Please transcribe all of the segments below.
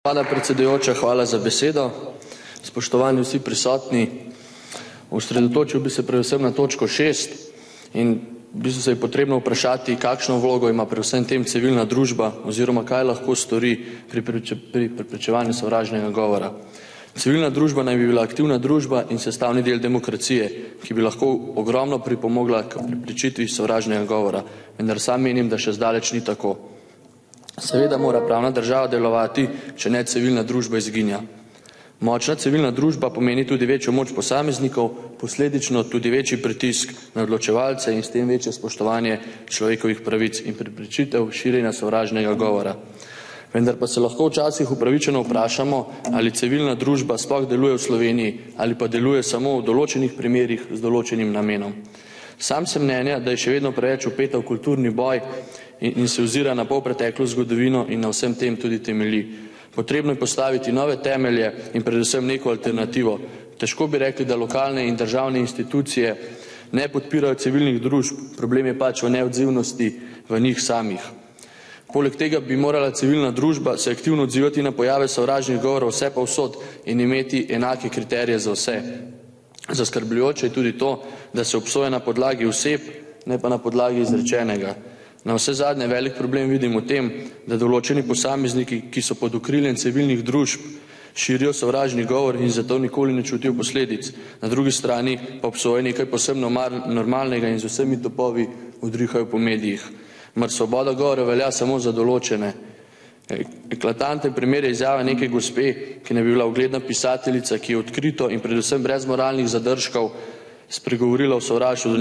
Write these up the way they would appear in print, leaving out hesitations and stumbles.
Hvala, predsedujoča, hvala za besedo. Spoštovani vsi prisotni, osredotočil bi se predvsem na točko 6 in v bistvu se je potrebno vprašati, kakšno vlogo ima pri vsem tem civilna družba oziroma kaj lahko stori pri preprečevanju sovražnega govora. Civilna družba naj bi bila aktivna družba in sestavni del demokracije, ki bi lahko ogromno pripomogla k preprečitvi sovražnega govora, vendar sam menim, da še zdaleč ni tako. Seveda mora pravna država delovati, če ne civilna družba izginja. Močna civilna družba pomeni tudi večjo moč posameznikov, posledično tudi večji pritisk na odločevalce in s tem večje spoštovanje človekovih pravic in preprečitev širjenja sovražnega govora. Vendar pa se lahko včasih upravičeno vprašamo, ali civilna družba sploh deluje v Sloveniji ali pa deluje samo v določenih primerih z določenim namenom. Sam sem mnenja, da je še vedno preveč vpeta v kulturni boj in se ozira na polpreteklo zgodovino in na vsem tem tudi temelji. Potrebno je postaviti nove temelje in predvsem neko alternativo. Težko bi rekli, da lokalne in državne institucije ne podpirajo civilnih družb, problem je pač v neodzivnosti v njih samih. Poleg tega bi morala civilna družba se aktivno odzivati na pojave sovražnih govorov vse povsod in imeti enake kriterije za vse. Zaskrbljujoče je tudi to, da se obsoja na podlagi oseb, ne pa na podlagi izrečenega. Na vse zadnje velik problem vidim v tem, da določeni posamezniki, ki so pod okriljem civilnih družb, širijo sovražni govor in zato nikoli ne čutijo posledic. Na drugi strani pa obsojajo nekaj posebno normalnega in z vsemi topovi udrihajo po medijih. Mar svoboda govora velja samo za določene. Eklatanten primer je izjava neke gospe, ki ne bi bila ugledna pisateljica, ki je odkrito in predvsem brez moralnih zadržkov spregovorila o sovraštvu do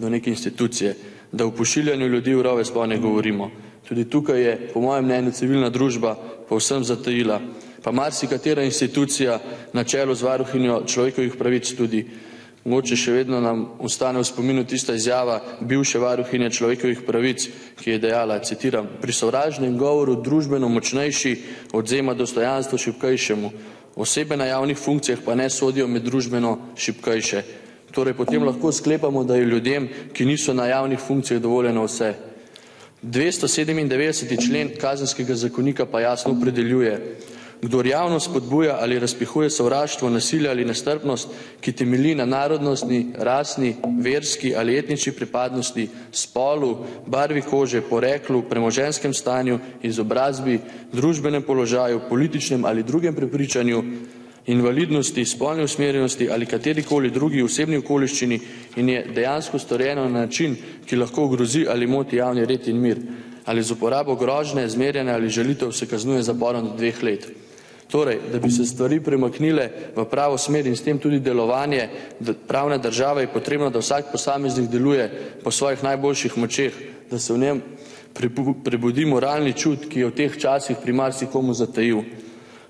neke institucije, da o pošiljanju ljudi v rove sploh ne govorimo. Tudi tukaj je, po mojem mnenju, civilna družba povsem zatajila, pa marsikatera institucija na čelu z varuhinjo človekovih pravic tudi. Mogoče še vedno nam ostane v spominu tista izjava bivše varuhinje človekovih pravic, ki je dejala, citiram: "Pri sovražnem govoru družbeno močnejši odvzema dostojanstvo šibkejšemu, osebe na javnih funkcijah pa ne sodijo med družbeno šibkejše." Torej potem lahko sklepamo, da je ljudem, ki niso na javnih funkcijah, dovoljeno vse. 297. člen Kazenskega zakonika pa jasno opredeljuje: "Kdor javno spodbuja ali razpihuje sovraštvo, nasilje ali nestrpnost, ki temelji na narodnostni, rasni, verski ali etnični pripadnosti, spolu, barvi kože, poreklu, premoženjskem stanju, izobrazbi, družbenem položaju, političnem ali drugem prepričanju, invalidnosti, spolni usmerjenosti ali katerikoli drugi osebni okoliščini in je dejansko storjeno na način, ki lahko ogrozi ali moti javni red in mir, ali z uporabo grožnje, zmerjanja ali žalitev, se kaznuje z zaporom do 2 let." Torej, da bi se stvari premaknile v pravo smer in s tem tudi delovanje pravne države, je potrebno, da vsak posameznik deluje po svojih najboljših močeh, da se v njem prebudi moralni čut, ki je v teh časih pri marsikomu zatajil.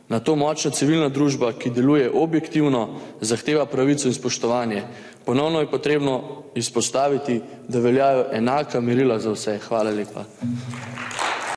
Na to močna civilna družba, ki deluje objektivno, zahteva pravico in spoštovanje. Ponovno je potrebno izpostaviti, da veljajo enaka merila za vse. Hvala lepa.